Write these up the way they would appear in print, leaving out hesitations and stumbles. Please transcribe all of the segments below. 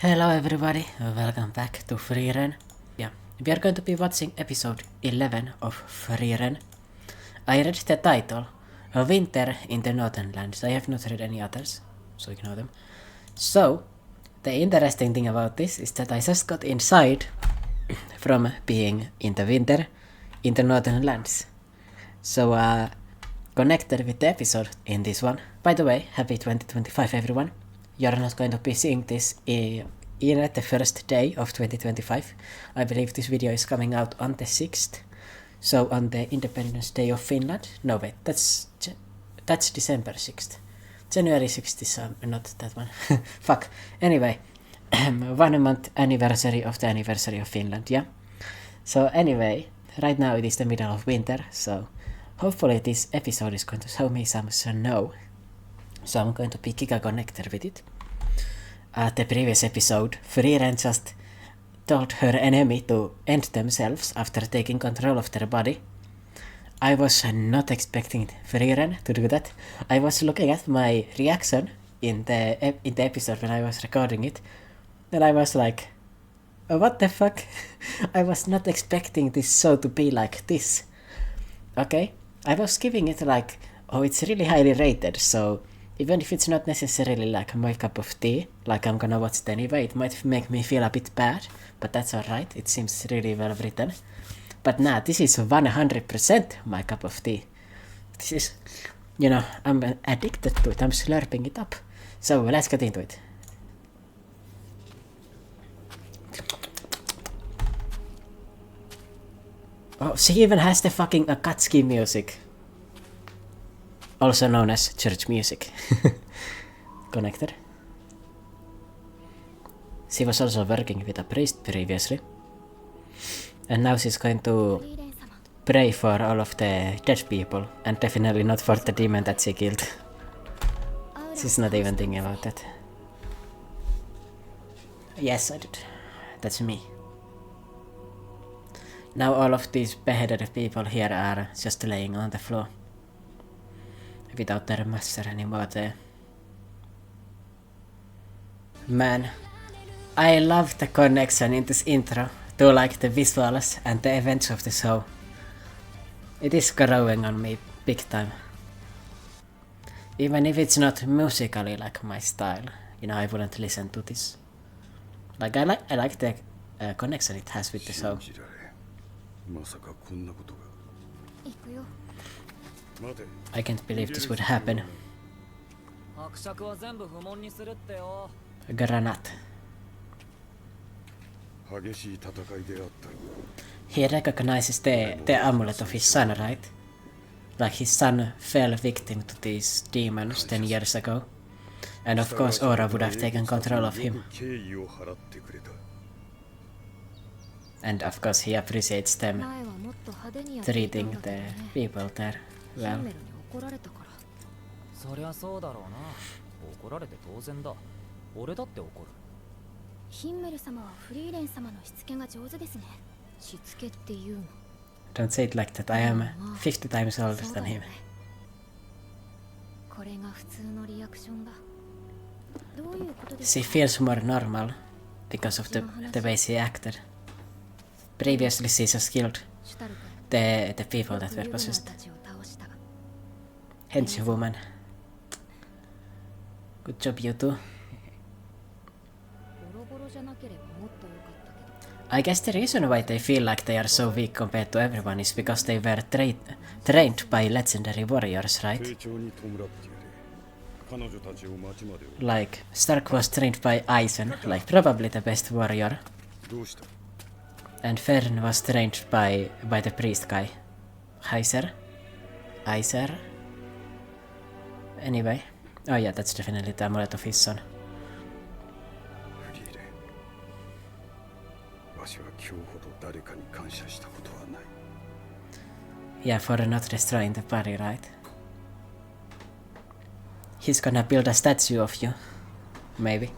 Hello everybody, welcome back to Frieren. Yeah, we are going to be watching episode 11 of Frieren. I read the title, Winter in the Northern Lands. I have not read any others, so ignore them. So, the interesting thing about this is that I just got inside from being in the winter in the Northern Lands. So, connected with the episode in this one. By the way, happy 2025 everyone. You're not going to be seeing this in the first day of 2025. I believe this video is coming out on the 6th. So on the Independence Day of Finland. No wait, that's December 6th. January 6th is not that one. Fuck. Anyway, 1 month anniversary of the anniversary of Finland, yeah? So anyway, right now it is the middle of winter, so hopefully this episode is going to show me some snow. So I'm going to be Giga connected with it. The previous episode, Frieren just told her enemy to end themselves after taking control of their body. I was not expecting Frieren to do that. I was looking at my reaction in the episode when I was recording it, and I was like, what the fuck? I was not expecting this show to be like this. Okay? I was giving it like, oh, it's really highly rated, so even if it's not necessarily like my cup of tea, like I'm gonna watch it anyway, it might make me feel a bit bad, but that's alright, it seems really well written. But nah, this is 100% my cup of tea. This is, you know, I'm addicted to it, I'm slurping it up. So let's get into it. Oh, she even has the fucking Akatsuki music. Also known as church music. Connected. She was also working with a priest previously. And now she's going to pray for all of the dead people. And definitely not for the demon that she killed. She's not even thinking about that. Yes, I did. That's me. Now all of these beheaded people here are just laying on the floor. Without their master anymore there. Man, I love the connection in this intro to like the visuals and the events of the show. It is growing on me big time. Even if it's not musically like my style, you know, I wouldn't listen to this. Like I like the connection it has with the show. I can't believe this would happen. Granat. He recognizes the amulet of his son, right? Like his son fell victim to these demons 10 years ago. And of course Aura would have taken control of him. And of course he appreciates them treating the people there well. そりゃそうだろうな。怒られて当然だ。俺だって怒る。ヒンメル様はフリーレン様のしつけが上手ですね。しつけっていうの。Don't say it like that. I am 50 times older than him. これが普通のリアクションだ。どういうことで She feels more normal because of the way she acted. Previously she just killed the people that were possessed. Henchwoman. Good job, you two. I guess the reason why they feel like they are so weak compared to everyone is because they were trained by legendary warriors, right? Like, Stark was trained by Eisen, like probably the best warrior. And Fern was trained by the priest guy. Heiser? Anyway. Oh yeah, that's definitely the amulet of his son. Yeah, for not destroying the body, right? He's gonna build a statue of you. Maybe.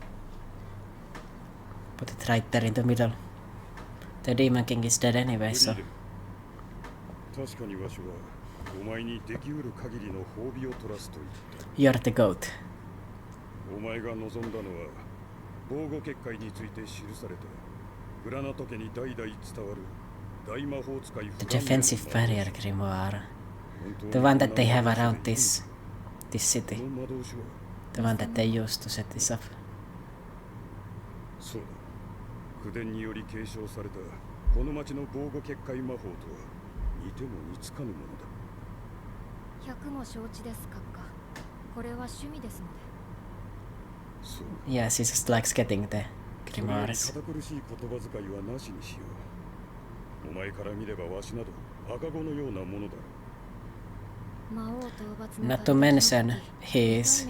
Put it right there in the middle. The Demon King is dead anyway, so... You're the goat. The defensive barrier grimoire. The one that they have around this city. The one that they used to set this up. そうだ。口伝により継承されたこの町の防護結界魔法とは似ても似つかぬものだ。100も承知です閣下。これは趣味ですので。そう。Yeah, she just likes getting the grimoires. 堅苦しい言葉遣いはなしにしよう。お前から見ればわしなど赤子のようなものだ。 Not to mention, he's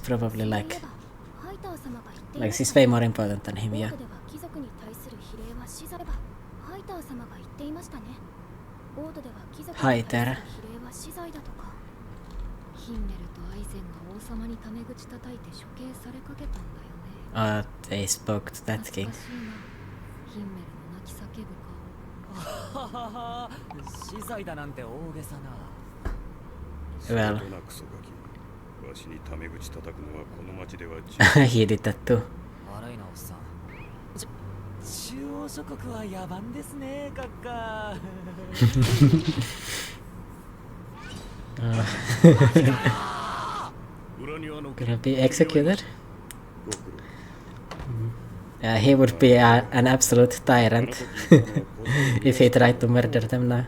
probably like she's way more important than him, yeah. Haiter. Oh, they spoke to that king. Well, he did that too. Gonna be executed? He would be an absolute tyrant if he tried to murder them now.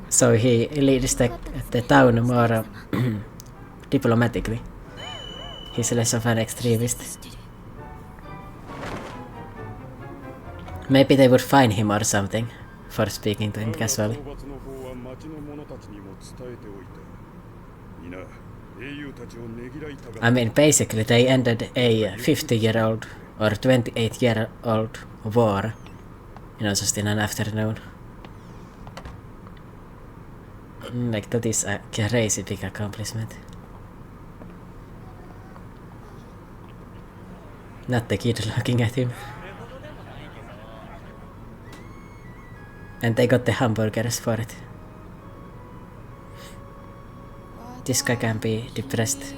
So he leads the town more diplomatically. He's less of an extremist. Maybe they would fine him or something for speaking to him casually. I mean, basically they ended a 50-year-old or 28-year-old war, you know, just in an afternoon. Like, that is a crazy big accomplishment. Not the kid looking at him. And they got the hamburgers for it. This guy can be depressed.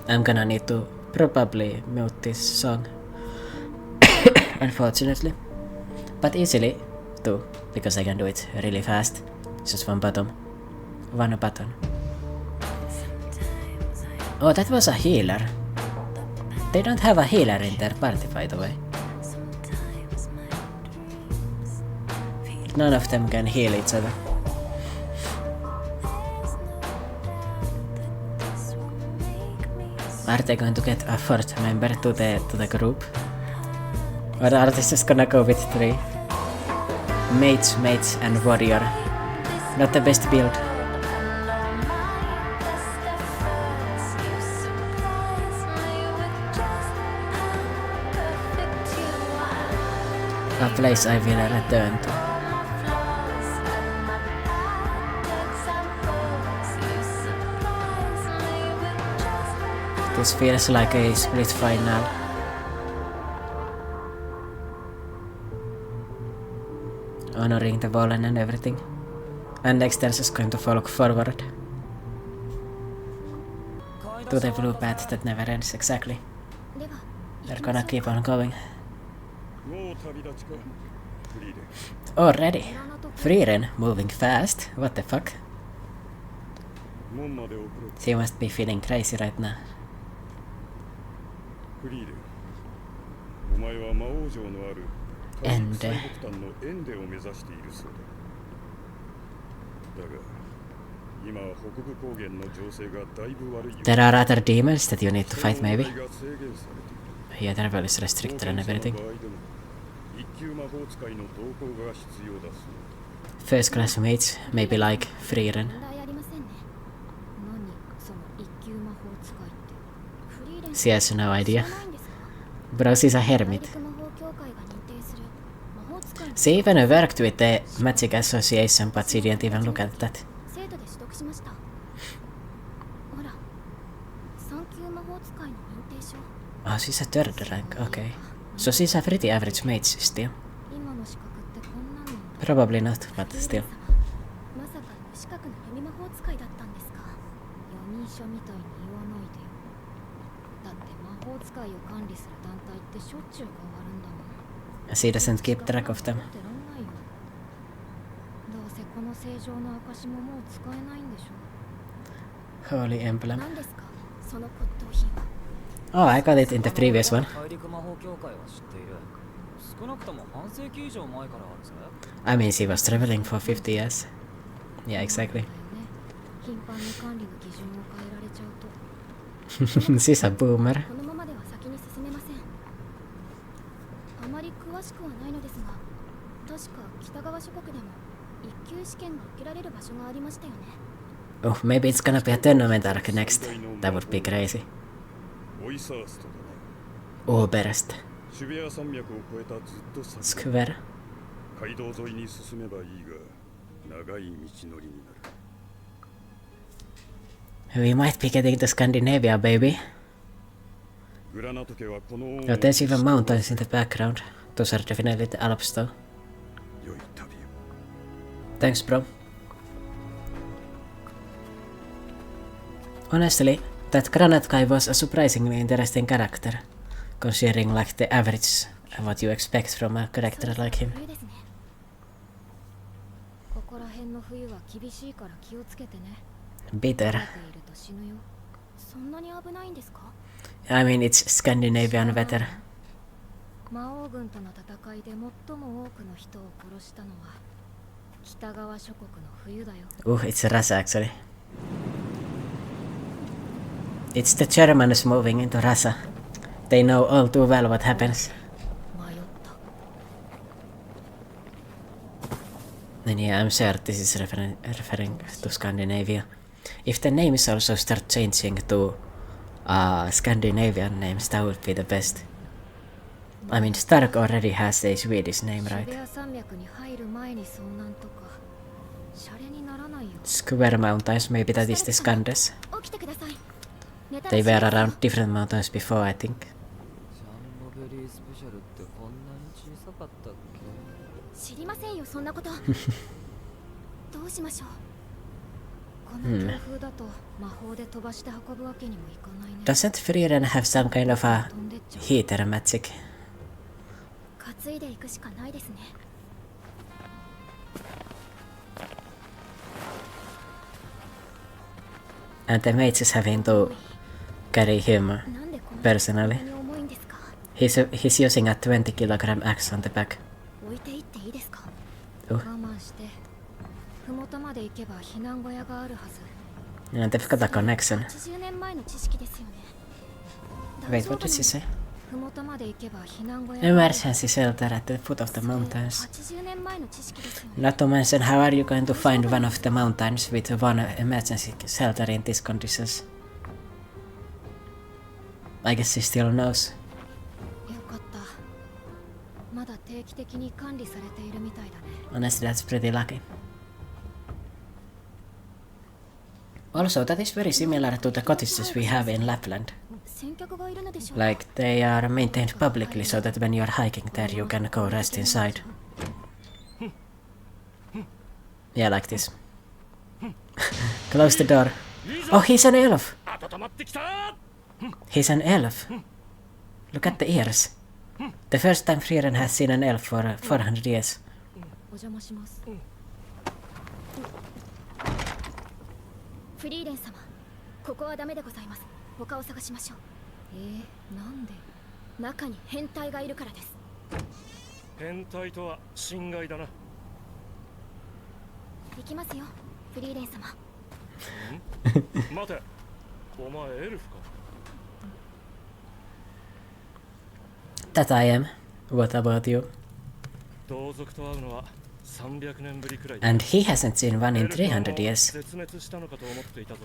I'm gonna need to probably mute this song. Unfortunately. But easily too, because I can do it really fast. Just one button. Oh, that was a healer. They don't have a healer in their party, by the way. None of them can heal each other. Are they going to get a fourth member to the group? Or are they just gonna go with 3? Mage, and warrior. Not the best build. A place I will return to. This feels like a split final. Honoring the Volan and everything. And next they're just going to follow forward. To the blue path that never ends, exactly. They're gonna keep on going. Already. Frieren moving fast. What the fuck? She must be feeling crazy right now. And there are other demons that you need to fight, maybe? Yeah, their level is restricted and everything. First class mates, maybe like Frieren. She has no idea. Bro, she's a hermit. She even worked with the Magic Association, but she didn't even look at that. Oh, she's a 3rd rank, okay. So she's a pretty average mage still. Probably not, but still. まさか無資格の闇魔法使いだったんですか。四人書みたいに言わないでよ。だって魔法使いを管理する団体ってしょっちゅう変わるんだもん。 She doesn't keep track of them. どうせこの正常の証ももう使えないんでしょ。 Holy emblem. 何ですかその骨董品は。 Oh, I got it in the previous one. 大陸魔法協会は知っている。少なくとも半世紀以上前からあるぜ。 I mean, she was traveling for 50 years. Yeah, exactly. 頻繁に管理の基準を変えられちゃうと She's a boomer. このままでは先に進めません。あまり詳しくはないのですが、確か北側諸国でも一級試験が受けられる場所がありましたよね。 Oh, maybe it's gonna be a tournament arc next. That would be crazy. オイサーストだな。 Oberst. シベア山脈を越えたずっと先。 Square. 街道沿いに進めばいいが、長い道のりになる。 We might be getting to Scandinavia, baby. グラナト家はこの Oh, there's even mountains in the background. Those are definitely the Alps, though. 良い旅を。 Thanks, bro. Honestly, that Granat guy was a surprisingly interesting character, considering like the average what you expect from a character like him. 冬ですね。ここら辺の冬は厳しいから気をつけてね。 Bitter. 慣れていると死ぬよ。そんなに危ないんですか？ I mean, it's Scandinavian weather. 魔王軍との戦いで最も多くの人を殺したのは北側諸国の冬だよ。 Oh, it's Russia actually. It's the Germans moving into Russia. They know all too well what happens. 迷った。 And yeah, I'm sure this is referring to Scandinavia. If the names also start changing to Scandinavian names, that would be the best. I mean, Stark already has a Swedish name, シ right? ベア山脈に入る前に遭難とかシャレにならないよ。 Square mountains, maybe that is the Scandes. 起きてください。寝たら They 死ぬ were ですよ。 around different mountains before, I think. ジャンボベリースペシャルってこんなに小さかったっけ？知りませんよそんなこと。どうしましょう。この強風だと魔法で飛ばして運ぶわけにもいかないね。 Doesn't Frieren have some kind of a 飛んでっちゃう。 heater magic? 担いでいくしかないですね。 And the mage is having to carry him なんでこんな personally. に重いんですか？ He's using a 20 kilogram axe on the back. 置いていっていいですか？お我慢して。麓まで行けば避難小屋があるはず。 And they've got a connection. 80年前の知識ですよね。 Wait, what did she say? 麓まで行けば避難小屋 Emergency shelter at the foot of the mountains. 80年前の知識ですよね。 Not to mention, how are you going to find one of the mountains with one emergency shelter in these conditions? I guess she still knows. よかった。まだ定期的に管理されているみたいだね。 Honestly, that's pretty lucky. Also, that is very similar to the cottages we have in Lapland. 先客がいるのでしょう。 Like, they are maintained publicly so that when you're hiking there you can go rest inside. Yeah, like this. Close the door. Oh, he's an elf! He's an elf. Look at the ears. The first time Frieren has seen an elf for 400 years. お邪魔します。フリーレン様、ここはダメでございます。他を探しましょう。なんで？中に変態がいるからです。変態とは侵害だな。行きますよ、フリーレン様。待て、お前エルフか。 That I am. What about you? 同族と会うのは300年ぶりくらい。 And he hasn't seen one in 300 years. 絶滅したのかと思っていたぞ。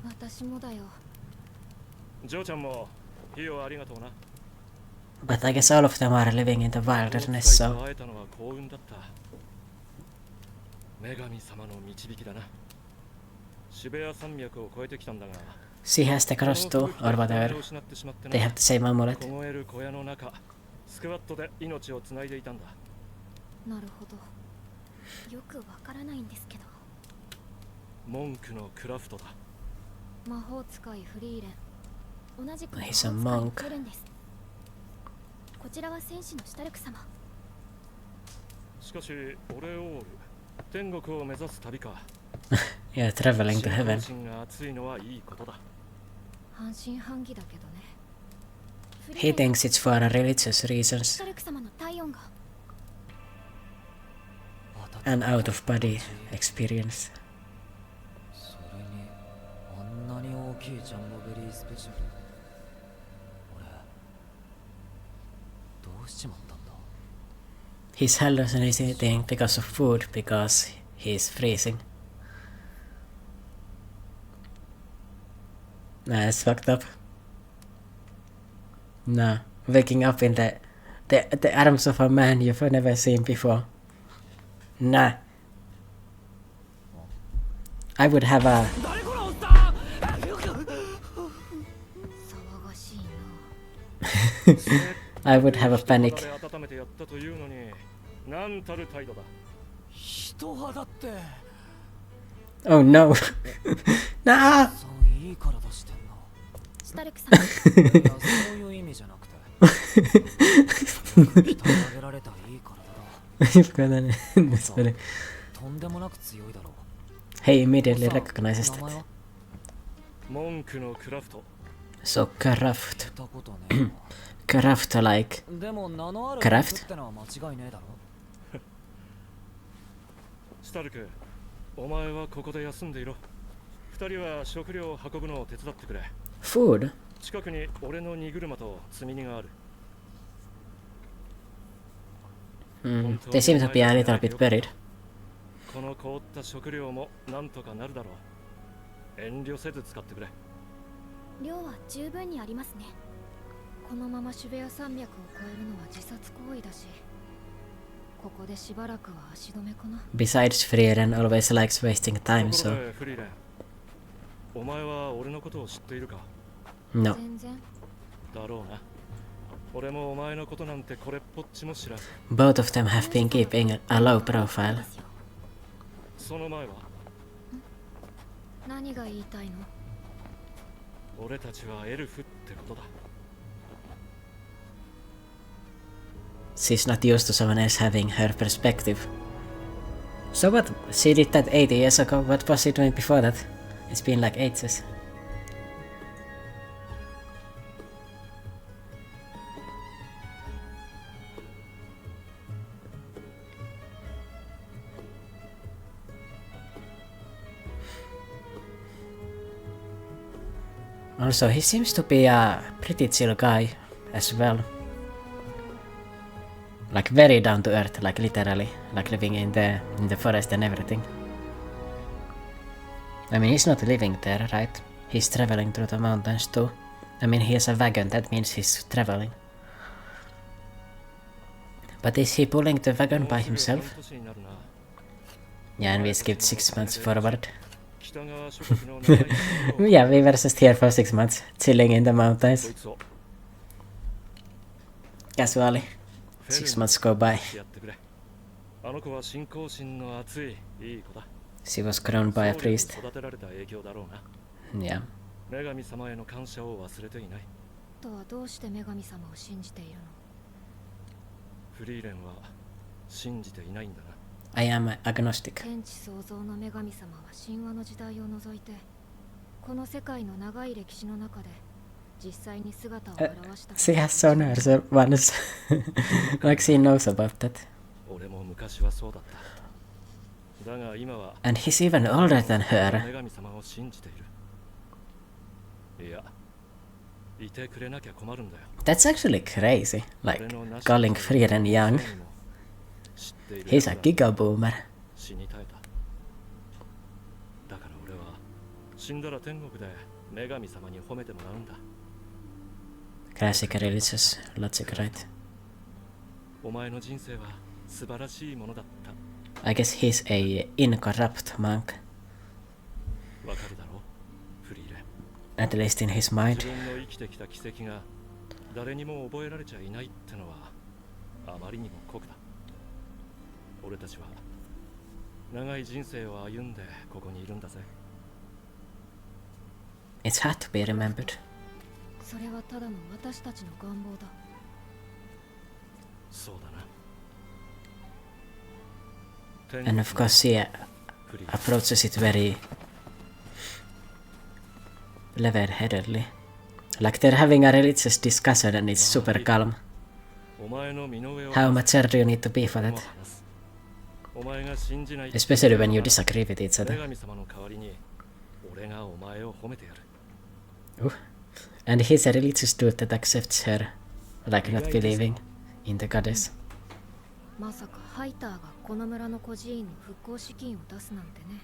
私もだよ。ジョーちゃんも火をありがとうな。 But I guess all of them are living in the wilderness, so... 会えたのは幸運だった。女神様の導きだな。シベア山脈を越えてきたんだが。 She has the cross too, or whatever. They have the same amulet. 凍える小屋の中、スクワットで命をつないでいたんだ。なるほど。よくわからないんですけど。文句のクラフトだ。魔法使いフリーレン、同じく魔法 He's 使 a い monk. フレンです。こちらは戦士のシュタルク様。しかし俺オール天国を目指す旅か。Yeah, traveling to heaven. 心が熱いのはいいことだ。半信半疑だけどね。 He thinks it's for religious シ reasons ュタルク様の体温が and out of body experience. それにあんなに大きいジャンボベリースペシャル、俺どうしちまったんだ。 He's hallucinating because of food because he's freezing. Nah, it's fucked up. Nah, waking up in the arms of a man you've never seen before. Nah. I would have a 騒がしいな。 I would have a panic. 温めてやったというのに何たる態度だ。人肌って Oh no. Nah. さんいい体してんな。シュタルク様。いやそういう意味じゃなくて鍛え上げられたいい体だ。 This とんでもなく強いだろう。 He immediately recognizes 名前 that. は文句のクラフト。 So craft. 聞いたことねえな。 Craft like でも名のあるクラフト人ってのは間違いねえだろ。スタルク、お前はここで休んでいろ。二人は食料を運ぶのを手伝ってくれ。 food. 近くに俺の荷車と積み荷がある。 They seem to be a little bit buried. この凍った食料もなんとかなるだろう。遠慮せず使ってくれ。量は十分にありますね。このままシュベア山脈を越えるのは自殺行為だし、ここでしばらくは足止めかな。 Besides, Frieren always likes wasting time, ところ so でフリーレン、お前は俺のことを知っているか。 no. 全然。だろうな。俺もお前のことなんてこれっぽっちも知らん。 Both of them have been keeping a low profile. その前は何が言いたいの？俺たちはエルフってことだ。 She's not used to someone else having her perspective. So what? She did that 80 years ago. What was she doing before that? It's been like ages. Also, he seems to be a pretty chill guy as well. Like very down to earth, like literally, like living in the forest and everything. I mean, he's not living there, right? He's traveling through the mountains too. I mean, he has a wagon, that means he's traveling. But is he pulling the wagon by himself? Yeah, and we skipped 6 months forward. Yeah, we were just here for 6 months, chilling in the mountains. Casually. 6 months go by. She was grown by a priest. Yeah. 女神様への感謝を忘れていない。とはどうして女神様を信じているの？フリーレンは信じていないんだな。I am agnostic. 天地創造の女神様は神話の時代を除いて、この世界の長い歴史の中で実際に姿を現した。 She has shown her once. Like she knows about that. 俺も昔はそうだった。だが今は And he's even older than her. 女神様を信じている。いや、いてくれなきゃ困るんだよ。 That's actually crazy. Like calling Frieren young. He's a gigaboomer. 死に絶えた。だから俺は死んだら天国で女神様に褒めてもらうんだ。 Classic religious logic, right? お前の人生は素晴らしいものだった。 I guess he's a incorrupt monk. わかるだろう、フリーレン。 At least in his mind. 自分の生きてきた奇跡が誰にも覚えられちゃいないってのはあまりにも酷だ。俺たちは長い人生を歩んでここにいるんだぜ。 It's had to be remembered. それはただの私たちの願望だ。そうだな。 And of course she approaches it very level-headedly. Like they're having a religious discussion and it's super calm. How mature do you need to be for that? Especially when you disagree with each other. Ooh. And he's a religious dude that accepts her, like not believing in the goddess. まさかハイターがこの村の孤児院の復興資金を出すなんてね。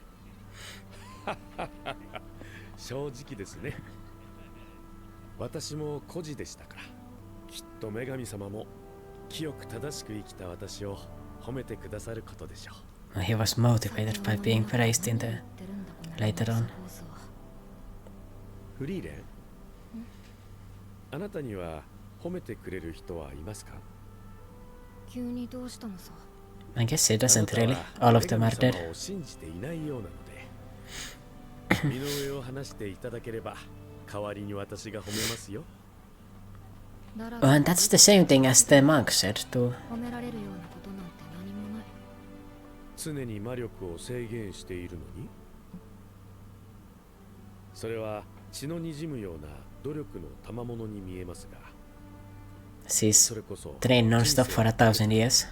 正直ですね。私も孤児でしたから、きっと女神様も清く正しく生きた私を褒めてくださることでしょう。He was motivated by being praised in the later on. フリーレン、あなたには褒めてくれる人はいますか？ 急にどうしたのさ。 I guess he doesn't really. All of them are dead. 信じていないようなので、身の上を話していただければ代わりに私が褒めますよ。 Oh, and that's the same thing as the monk said too. 褒められるようなことなんて何もない。常に魔力を制限しているのに、それは血の滲むような努力の賜物に見えますが、 She's trained non-stop for 1,000 years.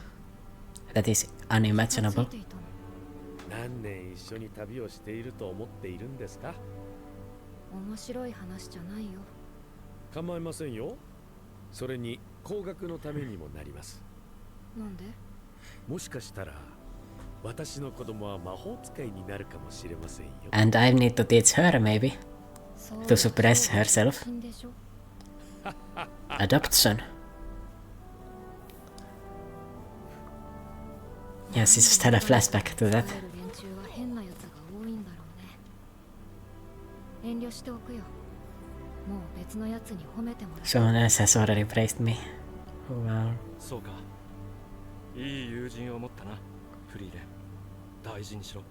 That is unimaginable. 何年一緒に旅をしていると思っているんですか？面白い話じゃないよ。構いませんよ。それに高額のためにもなります。なんで？もしかしたら私の子供は魔法使いになるかもしれませんよ。 And I need to teach her maybe to suppress herself. Adoption. Yes, she just had a flashback to that. 遠慮しておくよ。もう別のやつに褒めてもらう。 Someone else has already praised me. Wow. そうか。いい友人を持ったな、フリーレン。大事にしろ。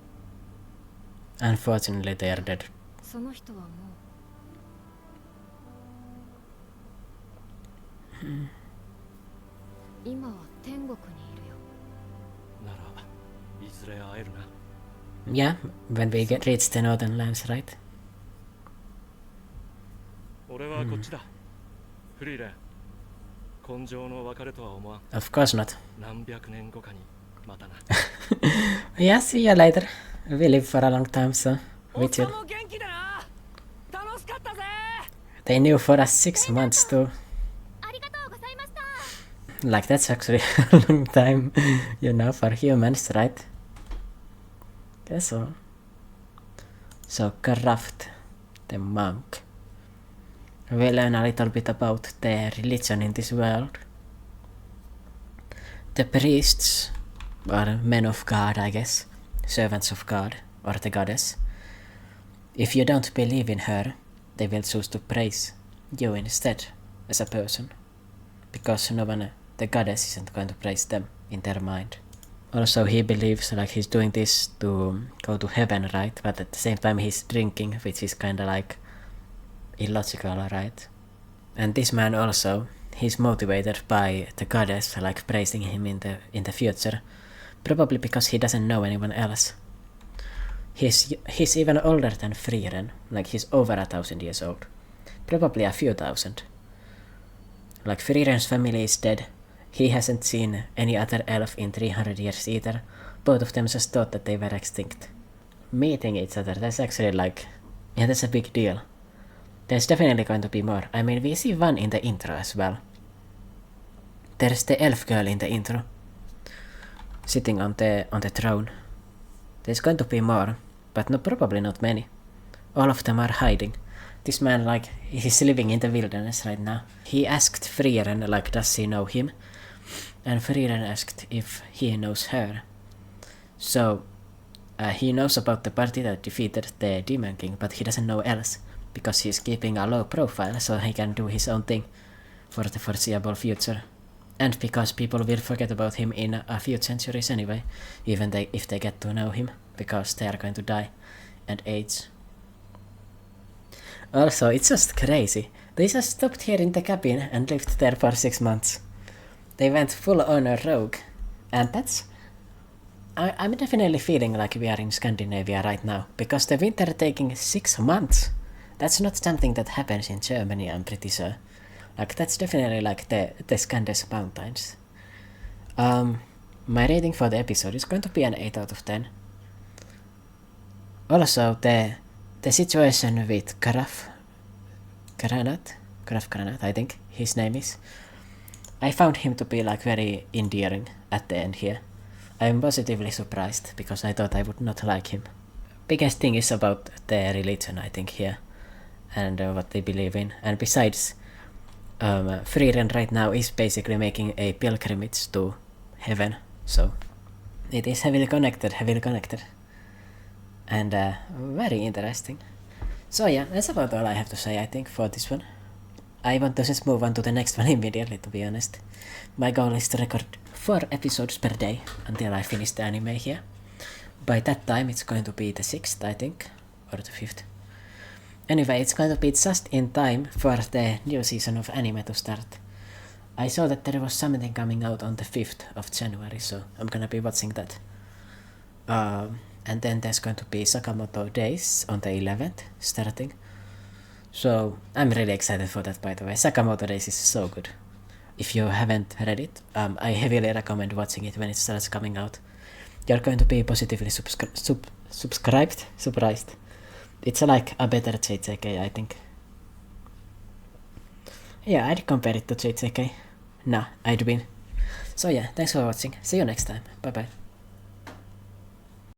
Unfortunately, they are dead. その人はもう今は天国にいるよ。ならいずれ会えるな。 Yeah, when we reach the northern lands, right? 俺はこっちだ。フリーレン。根性の別れとは思わん。 Of course not. 何百年後かにまたな。 Yeah, see you later. We live for a long time, so we chill. They knew for us 6 months too. Like that's actually a long time, you know, for humans, right? Guess so. So Kraft, the monk. We learn a little bit about the religion in this world. The priests are men of God, I guess. Servants of God, or the goddess. If you don't believe in her, they will choose to praise you instead as a person. Because no one, the goddess, isn't going to praise them in their mind. Also, he believes like he's doing this to go to heaven, right? But at the same time he's drinking, which is kinda like illogical, right? And this man also, he's motivated by the goddess, like praising him in the future. Probably because he doesn't know anyone else. He's even older than Frieren, like he's over 1,000 years old. Probably a few thousand. Like Frieren's family is dead. He hasn't seen any other elf in 300 years either. Both of them just thought that they were extinct. Meeting each other, that's actually like, yeah, that's a big deal. There's definitely going to be more. I mean, we see one in the intro as well. There's the elf girl in the intro, sitting on the throne. There's going to be more, but no, probably not many. All of them are hiding. This man, like, he's living in the wilderness right now. He asked Frieren, like, does he know him? And Frieren asked if he knows her. So, he knows about the party that defeated the Demon King, but he doesn't know else, because he's keeping a low profile so he can do his own thing for the foreseeable future. And because people will forget about him in a few centuries anyway, even if they get to know him, because they are going to die and age. Also, it's just crazy. They just stopped here in the cabin and lived there for 6 months. They went full on a rogue. And that's... I'm definitely feeling like we are in Scandinavia right now, because the winter taking 6 months. That's not something that happens in Germany, I'm pretty sure. Like, that's definitely like the Scandes Mountains. My rating for the episode is going to be an 8 out of 10. Also, the situation with Graf Granat, I think his name is. I found him to be like very endearing at the end here. I'm positively surprised because I thought I would not like him. Biggest thing is about their religion, I think, here, and what they believe in. And besides, Frieren right now is basically making a pilgrimage to heaven, so it is heavily connected, and very interesting. So yeah, that's about all I have to say, I think, for this one. I want to just move on to the next one immediately, to be honest. My goal is to record 4 episodes per day until I finish the anime here. By that time it's going to be the 6th, I think, or the 5th. Anyway, it's going to be just in time for the new season of anime to start. I saw that there was something coming out on the 5th of January, so I'm gonna be watching that. And then there's going to be Sakamoto Days on the 11th, starting. So, I'm really excited for that, by the way. Sakamoto Days is so good. If you haven't read it, I heavily recommend watching it when it starts coming out. You're going to be positively surprised. It's like a better JJK, I think. Yeah, I'd compare it to JJK. Nah, I'd win. So yeah, thanks for watching. See you next time. Bye bye.